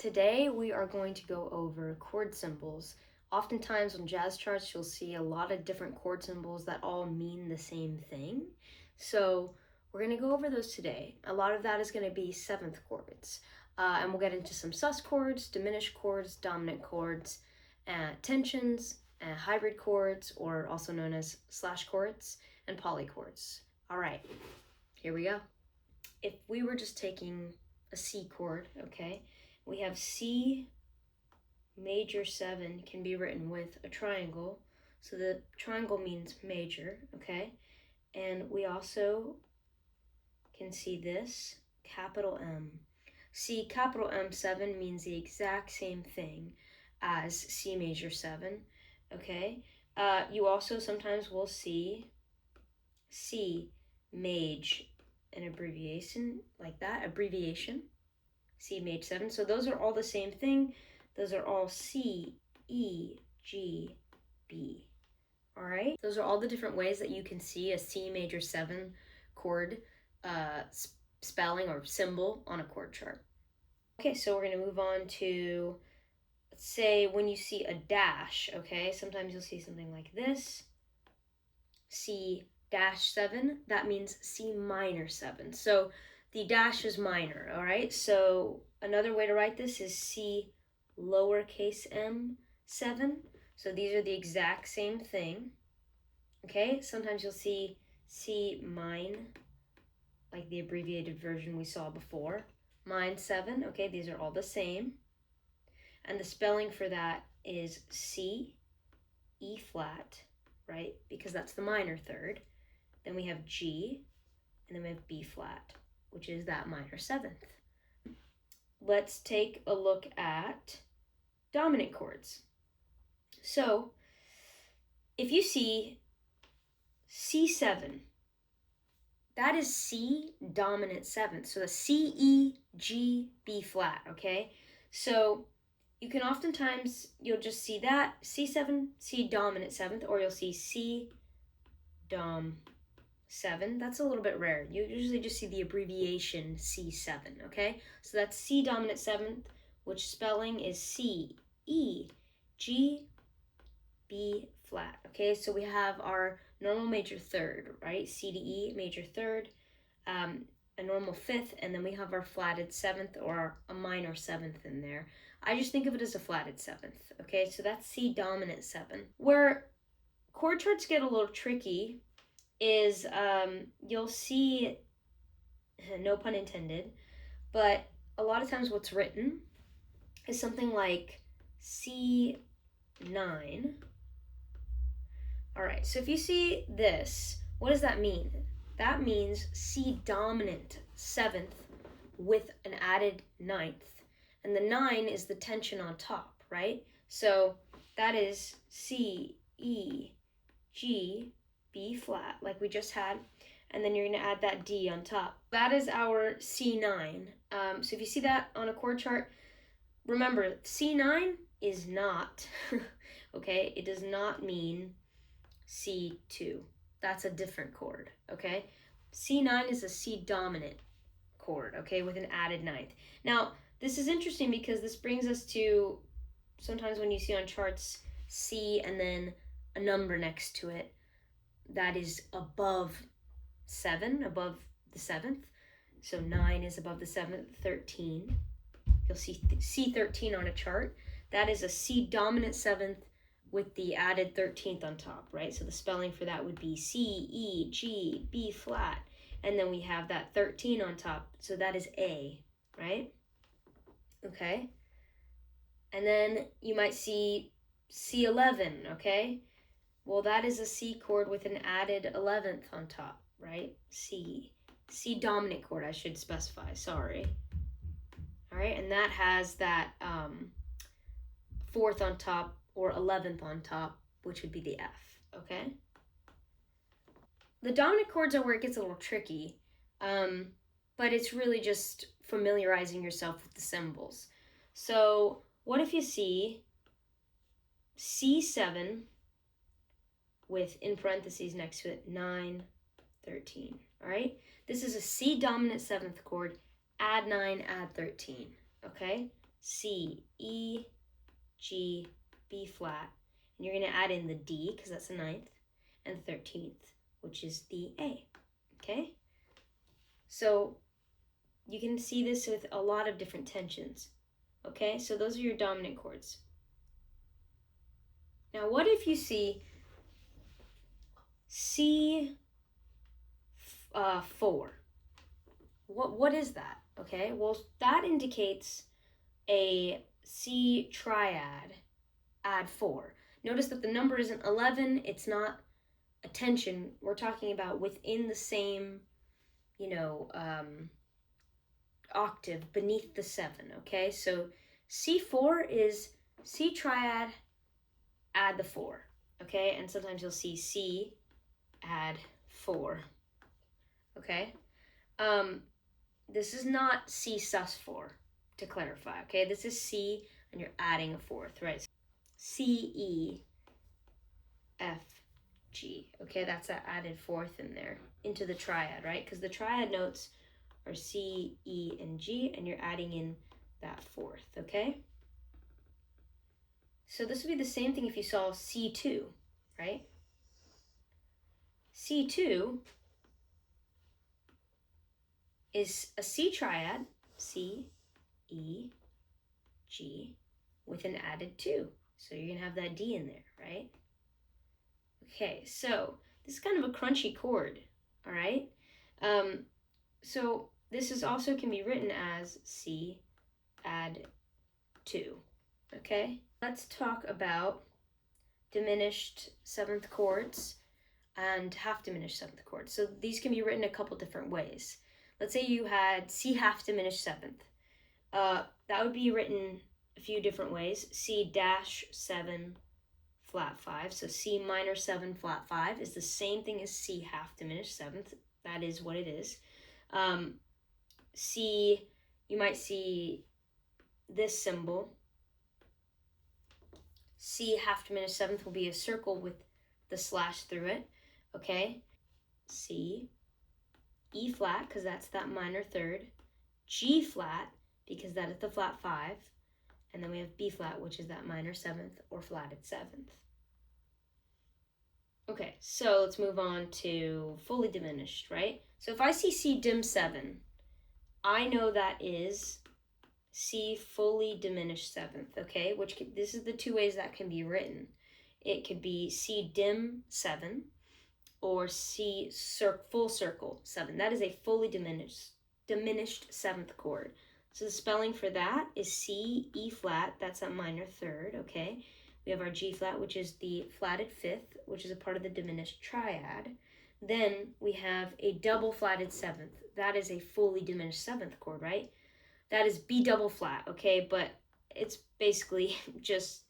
Today we are going to go over chord symbols. Oftentimes on jazz charts you'll see a lot of different chord symbols that all mean the same thing. So we're going to go over those today. A lot of that is going to be seventh chords. And we'll get into some sus chords, diminished chords, dominant chords, tensions, hybrid chords, or also known as slash chords, and polychords. All right, here we go. If we were just taking a C chord, okay, we have C major 7 can be written with a triangle. So the triangle means major, okay? And we also can see this, capital M. See, capital M7 means the exact same thing as C major 7, okay? You also sometimes will see C maj, an abbreviation like that, abbreviation, C maj 7. So those are all the same thing. Those are all C, E, G, B. All right? Those are all the different ways that you can see a C major 7 chord spelling or symbol on a chord chart. Okay, so we're going to move on to, let's say when you see a dash, okay? Sometimes you'll see something like this. C dash 7, that means C minor 7. So the dash is minor, all right? So another way to write this is C lowercase m 7. So these are the exact same thing, okay? Sometimes you'll see C mine, like the abbreviated version we saw before. Mine 7, okay? These are all the same. And the spelling for that is C, E flat, right? Because that's the minor third. Then we have G, and then we have B flat, which is that minor 7th. Let's take a look at dominant chords. So if you see C7, that is C dominant 7th. So the C, E, G, B flat, okay? So you can oftentimes, you'll just see that C7, C dominant 7th, or you'll see C dom 7. That's a little bit rare. You usually just see the abbreviation C7, okay? So that's C dominant 7th, which spelling is C, E, G, B flat, okay? So we have our normal major third, right? C to E major third, a normal 5th, and then we have our flatted 7th or a minor 7th in there. I just think of it as a flatted 7th, okay? So that's C dominant 7. Where chord charts get a little tricky is you'll see, no pun intended, but a lot of times what's written is something like C9. All right, so if you see this, what does that mean? That means C dominant 7th with an added 9th. And the 9 is the tension on top, right? So that is C, E, G, B flat, like we just had, and then you're going to add that D on top. That is our C9. So if you see that on a chord chart, remember, C9 is not, okay, it does not mean C2. That's a different chord, okay? C9 is a C dominant chord, okay, with an added 9th. Now, this is interesting because this brings us to sometimes when you see on charts C and then a number next to it that is above 7, above the 7th. So 9 is above the 7th, 13. You'll see C13 on a chart. That is a C dominant 7th with the added 13th on top, right? So the spelling for that would be C, E, G, B flat. And then we have that 13 on top. So that is A, right? Okay. And then you might see C11, okay? Well, that is a C chord with an added 11th on top, right? C dominant chord, I should specify, sorry. All right, and that has that 4th on top or 11th on top, which would be the F, okay? The dominant chords are where it gets a little tricky, but it's really just familiarizing yourself with the symbols. So what if you see C7 with, in parentheses next to it, 9, 13, all right? This is a C dominant 7th chord, add 9, add 13, okay? C, E, G, B flat, and you're going to add in the D because that's the 9th, and 13th, which is the A, okay? So you can see this with a lot of different tensions, okay? So those are your dominant chords. Now what if you see C4? What is that? Okay, well that indicates a C triad add 4. Notice that the number isn't 11, it's not a tension. We're talking about within the same, octave beneath the 7, okay? So C4 is C triad add the 4, okay? And sometimes you'll see C add 4, okay? This is not C sus4, to clarify, okay? This is C and you're adding a 4th, right? C, E, F, G, okay? That's that added 4th in there into the triad, right? Because the triad notes are C, E, and G, and you're adding in that 4th, okay? So this would be the same thing if you saw C2, right? C2 is a C triad, C, E, G, with an added 2. So you're gonna have that D in there, right? Okay, so this is kind of a crunchy chord, all right? So this is also can be written as C add 2, okay? Let's talk about diminished 7th chords and half diminished 7th chords. So these can be written a couple different ways. Let's say you had C half diminished 7th. That would be written a few different ways. C dash 7 flat 5. So C minor 7 flat 5 is the same thing as C half diminished 7th. That is what it is. C, you might see this symbol. C half diminished 7th will be a circle with the slash through it, okay? C, E flat, because that's that minor 3rd, G flat, because that is the flat 5, and then we have B flat, which is that minor 7th or flatted 7th. Okay, so let's move on to fully diminished, right? So if I see C dim 7, I know that is C fully diminished 7th, okay? This is the two ways that can be written. It could be C dim 7 or C full circle 7. That is a fully diminished 7th chord. So the spelling for that is C, E flat, that's a minor 3rd, okay? We have our G flat, which is the flatted 5th, which is a part of the diminished triad. Then we have a double flatted 7th. That is a fully diminished 7th chord, right? That is B double flat, okay? But it's basically just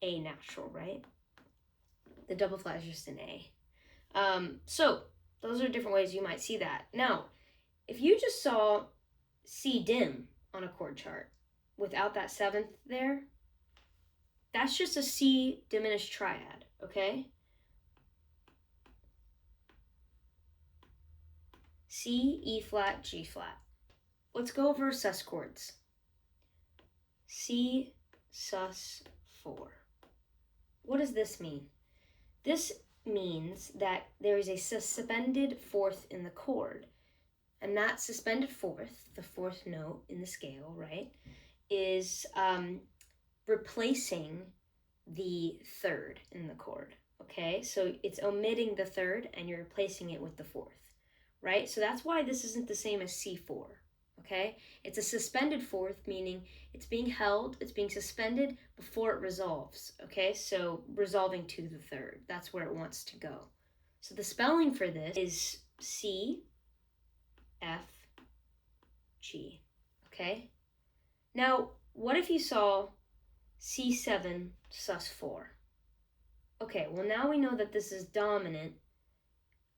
A natural, right? The double flat is just an A. So those are different ways you might see that. Now, if you just saw C dim on a chord chart without that 7th there, that's just a C diminished triad, okay? C, E flat, G flat. Let's go over sus chords. C sus 4. What does this mean? This means that there is a suspended 4th in the chord. And that suspended 4th, the 4th note in the scale, right, is replacing the 3rd in the chord, okay? So it's omitting the 3rd and you're replacing it with the 4th, right? So that's why this isn't the same as C4, okay? It's a suspended 4th, meaning it's being held, it's being suspended before it resolves, okay? So resolving to the 3rd, that's where it wants to go. So the spelling for this is C, F, G, okay? Now, what if you saw C7 sus 4? Okay, well now we know that this is dominant.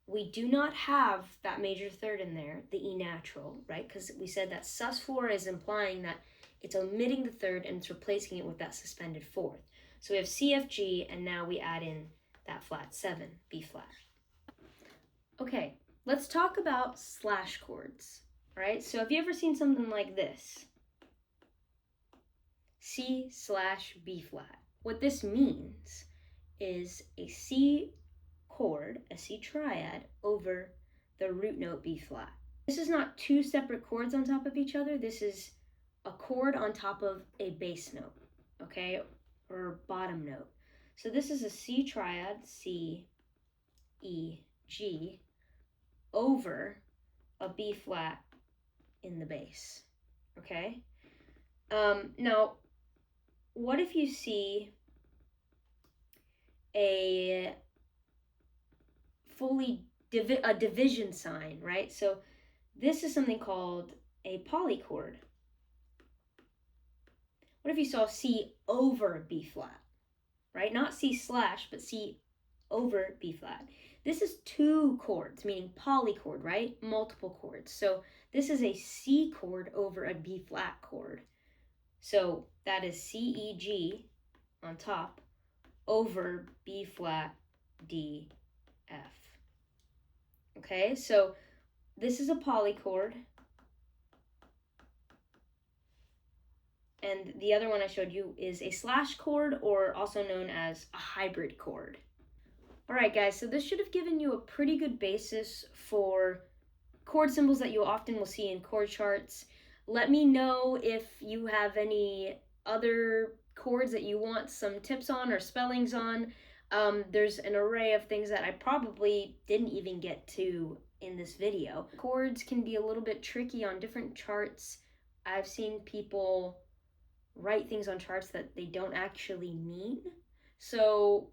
We do not have that major 3rd in there, the E natural, right? Because we said that sus 4 is implying that it's omitting the 3rd and it's replacing it with that suspended 4th. So we have C, F, G, and now we add in that flat 7, B flat. Okay, let's talk about slash chords, right? So have you ever seen something like this? C/B flat. What this means is a C chord, a C triad, over the root note B flat. This is not two separate chords on top of each other. This is a chord on top of a bass note, okay, or bottom note. So this is a C triad, C, E, G, over a B flat in the bass, okay? Now, what if you see a division sign, right? So this is something called a polychord. What if you saw C over B flat, right? Not C/, but C over B flat. This is two chords, meaning polychord, right? Multiple chords. So this is a C chord over a B flat chord. So that is C, E, G on top over B flat, D, F. Okay, so this is a polychord. And the other one I showed you is a slash chord, or also known as a hybrid chord. All right, guys, so this should have given you a pretty good basis for chord symbols that you often will see in chord charts. Let me know if you have any other chords that you want some tips on or spellings on. There's an array of things that I probably didn't even get to in this video. Chords can be a little bit tricky on different charts. I've seen people write things on charts that they don't actually mean. So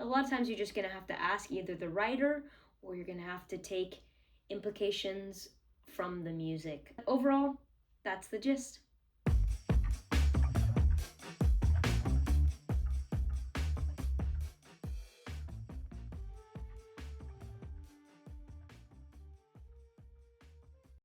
a lot of times you're just going to have to ask either the writer, or you're going to have to take implications from the music. Overall, that's the gist.